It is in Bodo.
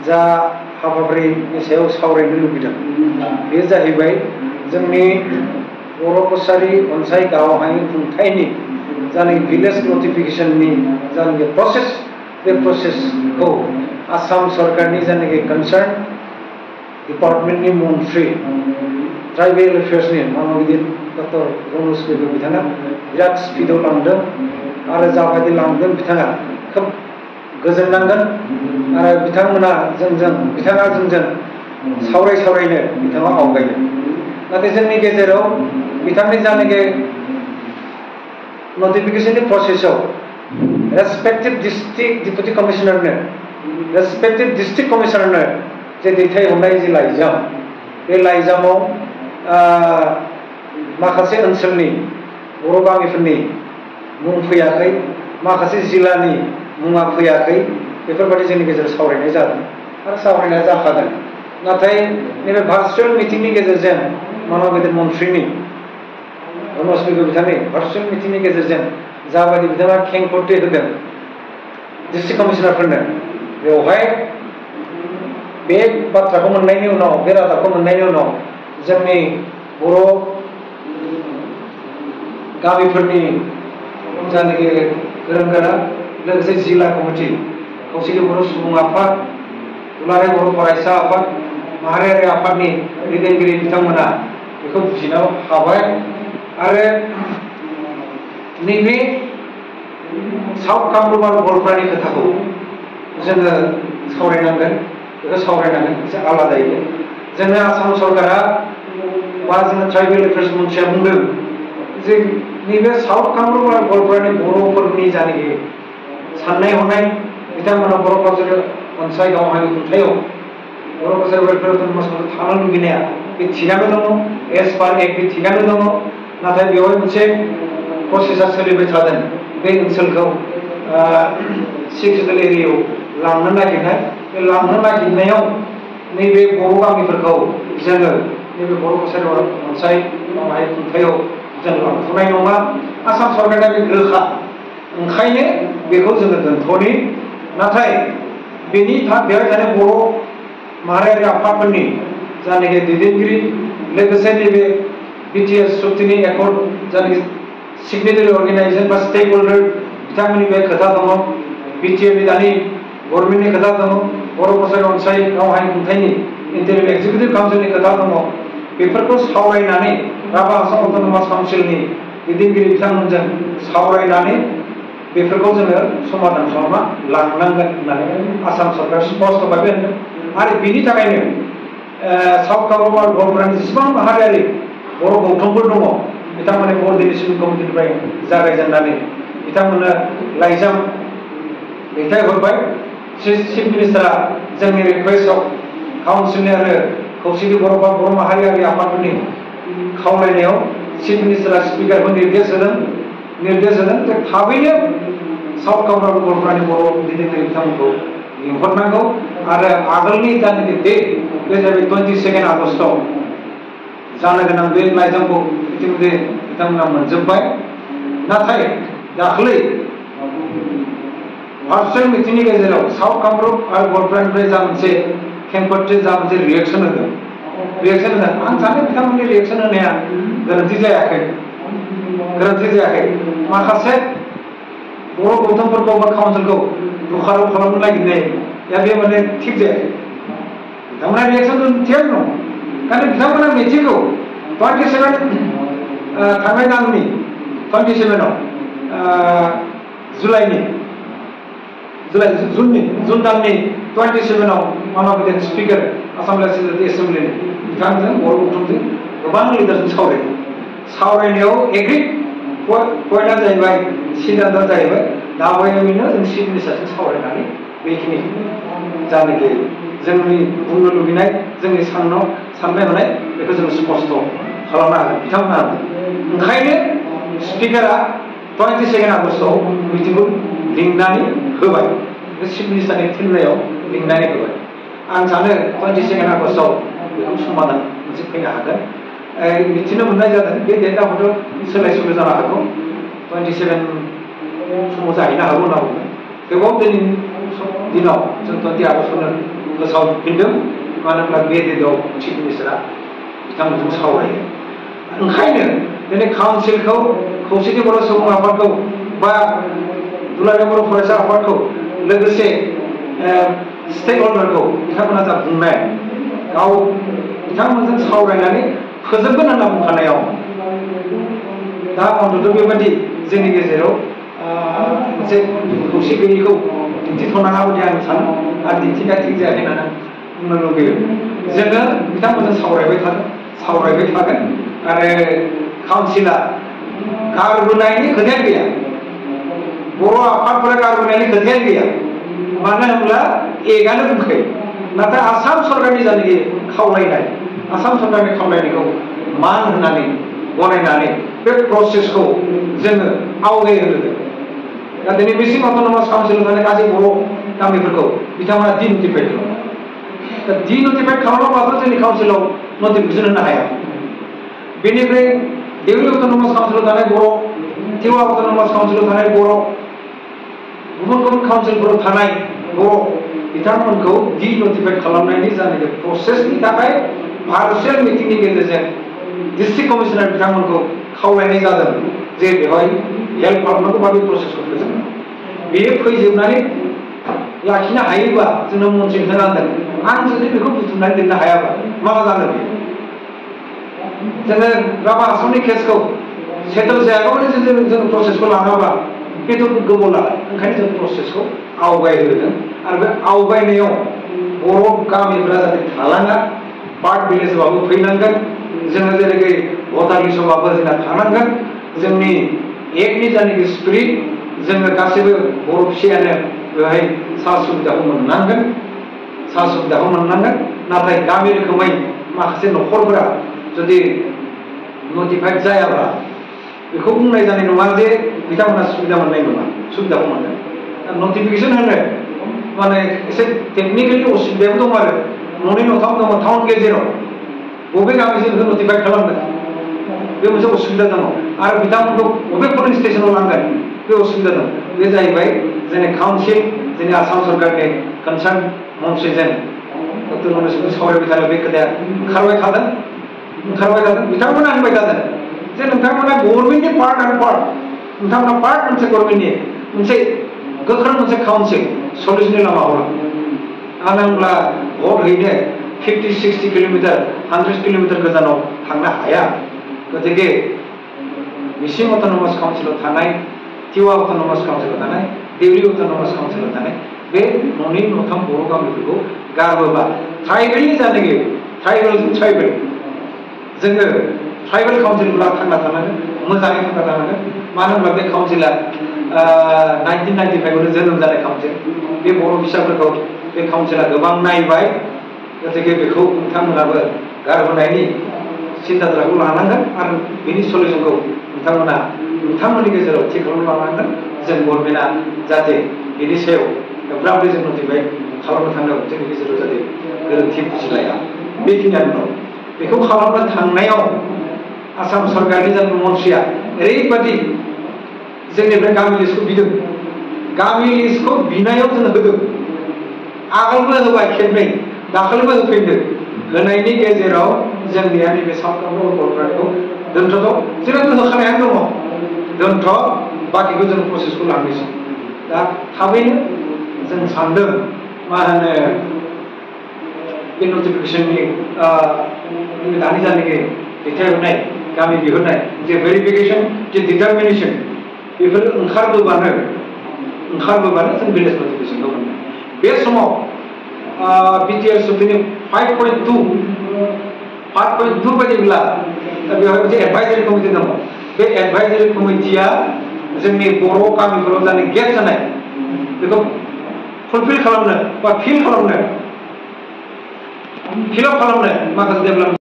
जा हाबाफारिनि सायाव सावरायनो लुबैदों बेयो जाहैबाय जोंनि बर' कसारी अनसाय गावहाय खुंथायनि जानाय भिलेज नटिफिकेशननि जानाखि प्रसेस बे प्रसेसखौ आसाम सरकारनि जानाखि कनसार्न डिपार्टमेन्टनि मन्थ्रि ट्राइबेल एफेयार्सनि मानगिदिर डक्टर रनज पेगु बिथाङा बिराद स्पिडआव लांदों आरो जाबायदि लांदों बिथाङा खोब गोजोननांगोन आरो बिथांमोना बिथाङा जोंजों सावरायनो बिथाङा आवगायदों नाथाय जोंनि गेजेराव बिथांनि जानाखि नटिफिकेशननि प्रसेसआव रेसपेक्टिव डिस्ट्रिक्ट डिप्युटी कमिशनारनो रेसपेक्टिभ डिस्ट्रिक्ट कमिशनारनो जे दैथायहरनाय जे लाइजाम बे लाइजामाव माखासे ओनसोलनि बर' गामिफोरनि मुं फैयाखै माखासे जिल्लानि मुङा फैयाखै बेफोरबायदि जोंनि गेजेराव सावरायनाय जादों आरो सावरायनाया जाखादों नाथाय नैबे भार्चुवेल मिटिंनि गेजेरजों मानगिदिर मन्थ्रिनि रनज पेगु बिथांनि भार्चुवेल मिटिंनि गेजेरजों जाबायदि बिथाङा खेंफोरथि होदों डिस्ट्रिक्ट कमिशनारफोरनो बेवहाय बे बाथ्राखौ मोननायनि उनाव बे रादाबखौ मोननायनि उनाव जोंनि बर' गामिफोरनि जानाखि गोरों गोरा लोगोसे जिल्ला कमिटि खौसेथि बर' सुबुं आफाद दुलाराय बर' फरायसा आफाद माहारियारि आफादनि दैदेनगिरि बिथांमोना बेखौ बुजिनो हाबाय आरो नैबे साउथ कामरुप आरो गवालपारानि खोथाखौ जोङो सावरायनांगोन बेखौ सावरायनांगोन एसे आलादायै जोंनो आसाम सरकारा बा जोङो ट्राइबेल एफेयार्स मन्थ्रिया बुंदों जे नैबे साउथ कामरुप आरो गवालपारानि बर'फोरनि जानाखि साननाय हनाय बिथांमोना बर' कसारी अनसाय गावहाय खुंथायाव बर' कसारी वेलफेयार समाजाव थानो लुबैनाया बे थिगानो दङ एज पार एक्ट बे थिगानो दङ नाथाय बेवहाय मोनसे प्रसेसा सोलिबाय थादों बे ओनसोलखौ सिक्स एरियायाव लांनो नागिरनाय बे लांनो नागिरनायाव नैबे बर' गामिफोरखौ जोङो नैबे बर' कसारी अनसाय गावहाय खुंथायाव जों लांथ'नाय नङा आसाम सरकारआ बे रोखा ओंखायनो बेखौ जोङो दोनथ'नि नाथाय बेवहाय थानाय बर' माहारियारि आफादफोरनि जानाखि दैदेनगिरि लोगोसे नैबे बिटिएस सुक्तिनि एकर्ड जानाखि सिगनेटारि अर्गेनाइजेसन बा स्टेक हल्डार बिथांमोननि बे खोथा दङ बिटिएनि दानि गभर्नमेन्टनि खोथा दङ बर' कसारी अनसाय गावहाय खुंथायनि इन्टारिम एक्जिकिउटिभ काउन्सिलनि खोथा दङ बेफोरखौ सावरायनानै राभा आसाम अट'नमास काउन्सिलनि दैदेनगिरि बिथांमोनजों सावरायनानै बेफोरखौ जोङो समाधान खालामना लांनांगोन होननानै आसाम सरकार स्पष्ट भाबै होनदों आरो बिनि थाखायनो साउथ कामरुप आरो गवालपारानि जेसेबां माहारियारि बर' गौथुमफोर दङ बिथांमोननि क'अर्डिनेसन कमिटिनिफ्राय जागायजेननानै बिथांमोननो लाइजाम दैथायहरबाय चिफ मिनिस्टारा जोंनि रिकुवेस्टआव काउन्सिलनि आरो खौसेथि बर' माहारियारि आफादफोरनि खावलायनायाव चिफ मिनिस्टारा स्पिकारखौ निर्देश होदों जे थाबैनो साउथ कामरुप गवालपारानि बर' दैदेनगिरि बिथांमोनखौ लिंहरनांगौ आरो आगोलनि जानाखि डेट बे जाबाय 22 आगस्टआव जानो गोनां बे लाइजामखौ इतिमध्य बिथांमोना मोनजोब्बाय नाथाय दाख्लै भार्चुवेल मिटिंनि गेजेराव साउथ कामरुप आरो गवालपारानिफ्राय जा मोनसे खेंफोरथि जा मोनसे रिएक्सन होदों आं सानो बिथांमोननि रिएक्सन होनाया गोरोन्थि जायाखै माखासे बर' गौथुमफोरखौ बा काउन्सिलखौ बोखाराव खालामनो नागिरनाया बे माने थिग जायाखै बिथांमोना रिएक्सन थियानो दं नाथाय बिथांमोना मिटिंखौ 27 थांनाय दाननि 27 जुन दाननि 27 मानगिदिर स्पिकार आसाम लेजिस्लेटिभ एसेम्बलिनि बिथांजों बर' गौथुमजों गोबां लिडारजों सावरायनायाव एग्रिड पइन्टआ जाहैबाय सिद्धान्तआ जाहैबाय दाबायनो जों चिफ मिनिस्टारजों सावरायनानै बेखिनि जानाखि जोंनि बुंनो लुबैनाय जोंनि साननाय हनाय बेखौ जों स्पष्ट खालामनो हागोन बिथांमोना ओंखायनो स्पिकारा 22 आगस्टआव मिटिंखौ लिंनानै होबाय चिफ मिनिस्टारनि थिननायाव लिंनानै होबाय आं सानो 22 आगस्टआव बेखौ समाधान मोनसे फैनो हागोन मिथिनो मोननाय जादों बे डेटआ हयथ' सोलाय सोल' जानो हागौ 27 समाव जाहैनो हागौ होनना बुङो थेवबाबो दिनाव जों 20 आगस्टआवनो फोसावफिनदों मानो होनब्ला बे डेटआव चिफ मिनिस्टारा बिथांमोनजों सावरायो ओंखायनो दिनै काउन्सिलखौ खौसेथि बर' सुबुं आफादखौ बा दुलाराय बर' फरायसा आफादखौ लोगोसे स्टेक हल्डारखौ बिथांमोना जा बुंनाय गाव बिथांमोनजों सावरायनानै फोजोबगोन होनना बुंखानायाव दा अन्तत बेबायदि जोंनि गेजेराव मोनसे खौसे गैयैखौ दिन्थिथ'नाङा बायदि आं सानो आरो दिन्थिनाया थिग जायाखै होननानै बुंनो लुबैयो जोङो बिथांमोनजों सावरायबाय थागोन आरो काउन्सिला गारबोनायनि खोथायानो गैया बर' आफादफोरा गारबोनायनि खोथायानो गैया मानो होनब्ला एगानो बुंखायो नाथाय आसाम सरकारनि जायनाखि खावलायनाय आसाम सरकारनि खावलायनायखौ मान होनानै गनायनानै बे प्रसेसखौ जोङो आवगायहोदों दा दिनै मिसिं अट'नमास काउन्सिलाव थानाय गासै बर' गामिफोरखौ बिथांमोना डिन'टिफाइड खालामो दा डिन'टिफाइड खालामाब्लाथ' जोंनि काउन्सिलाव नटिफिकेसन होनो हाया बेनिफ्राय देउरि अट'नमास काउन्सिलाव थानाय बर' टिवा अट'नमास काउन्सिलाव थानाय बर' गुबुन गुबुन काउन्सिलफोराव थानाय बर' बिथांमोनखौ डिन'टिफाइड खालामनायनि जानाखि प्रसेसनि थाखाय भार्चुवेल मिटिंनि गेजेरजों डिस्ट्रिक्ट कमिशनार बिथांमोनखौ खावलायनाय जादों जे बेवहाय हेल्प खालामनांगौ बा बे प्रसेसखौ फोजोबनांगौ बेयो फैजोबनानै लाखिनो हायोबा जोंनो मोनसे होनांगोन आं जुदि बेखौ बुथुमनानै दोननो हायाबा मा जागोन जोङो राभा आसामनि केसखौ सेटल जायागौमानि जों प्रसेसखौ लाङाबा बेथ' गोबाव लागोन ओंखायनो जों प्रसेसखौ आवगायहोदों आरो बे आवगायनायाव बर' गामिफोरा जाहाथे थालाङा पार्ट भिलेजबाबो फैनांगोन जोङो जेरै भटार लिस्टआवबाबो जोंना थानांगोन जोंनि एक्टनि जायनाखि स्पिरिट जोङो गासैबो बर' फिसायानो बेवहाय सा सुबिदाखौ मोननांगोन नाथाय गामि रोखोमै माखासे न'खरफोरा जुदि नटिफाइड जायाब्ला बेखौ बुंनाय जानाय नङा जे बिथांमोना सुबिदा मोननाय नङा सुबिदाखौ मोनगोन नटिफिकेसन होनो माने एसे टेकनिकेलि असुबिदाबो दं आरो न'नै न'थाम दङ टाउन गेजेराव बबे गामिजों बेखौ नटिफाइड खालामगोन बे मोनसे असुबिदा दङ आरो बिथांमोनखौ बबे पलिं स्टेसनाव लांगोन बे असुबिदा दं बे जाहैबाय जोंनि काउन्सिल जोंनि आसाम सरकारनि कनसार्न मन्थ्रिजों डक्टर मन'ज सावरायबाय थादों बे खोथाया ओंखारबाय थादों बिथांमोना होनबाय थादों जे नोंथांमोना गभर्नमेन्टनि पार्ट एन्ड पार्ट नोंथांमोना पार्ट मोनसे गभर्नमेन्टनि मोनसे गोख्रों मोनसे काउन्सिल सल्युसननि लामा हरो मानो होनब्ला भट हैनो 50-60 किल'मिटार 100 किल'मिटार गोजानाव थांनो हाया गतिके मिसिं अट'नमास काउन्सिलाव थानाय टिवा अट'नमास काउन्सिलाव थानाय देउरि अट'नमास काउन्सिलाव थानाय बे न'नै न'थाम बर' गामिफोरखौ गारबोबा ट्राइबेलनि जायनाखि ट्राइबेल जोङो ट्राइबेल काउन्सिलफोरा थांना थानांगोन मोजाङै थांना थानांगोन मानो होनब्ला बे काउन्सिला 1995 जोनोम जानाय काउन्सिल बे बर' फिसाफोरखौ बे काउन्सिला गोबां नायबाय गतिके बेखौ नोंथांमोनाबो गारबोनायनि सिन्ताधाराखौ लानांगोन आरो बेनि सलिउसनखौ नोंथांमोननि गेजेराव थि खालामना लानांगोन जों गभर्नमेन्टआ जाहाथे बेनि सायाव गोब्राबै जों नटिफाइड खालामनो थांनायाव जोंनि गेजेराव जाहाथे गोरोन्थि बुजिलाया बेखिनियानो दं बेखौ खालामनो थांनायाव आसाम सरकारनि जाय मन्थ्रिया ओरैबादि जोंनिफ्राय गामि लिस्टखौ बिदों गामि लिस्टखौ बिनायाव जों होदों आगोलबो होबाय खेबनै दाखालिबो होफिनदों होनायनि गेजेराव जोंनिया नैबे सानफ्रोमबो गथ'फोरखौ दोनथ'द' जोंनाथ' होखानायानो दङ दोनथ' बाखिखौ जों प्रसेसखौ लांनोसै दा थाबैनो जों सानदों मा होनो बे नटिफिकेसननि दानि जायनाखि दैथायहरनाय गामि बिहरनाय जे भेरिफिकेसन जे डिटारमिनेसन बेफोर ओंखारबोबानो जों भिलेज नटिफिकेसनखौ मोनगोन बे समाव बिटिआर सुप्रिमनि 5.2 बायदिब्ला बेवहाय मोनसे एडभाइजारि कमिटि दङ बे एडभाइजारि कमिटिया जोंनि बर' गामिफोराव जानाय गेप जानाय बेखौ फुलफिल खालामनो बा फिल आप खालामनो माखासे डेभेलपमेन्ट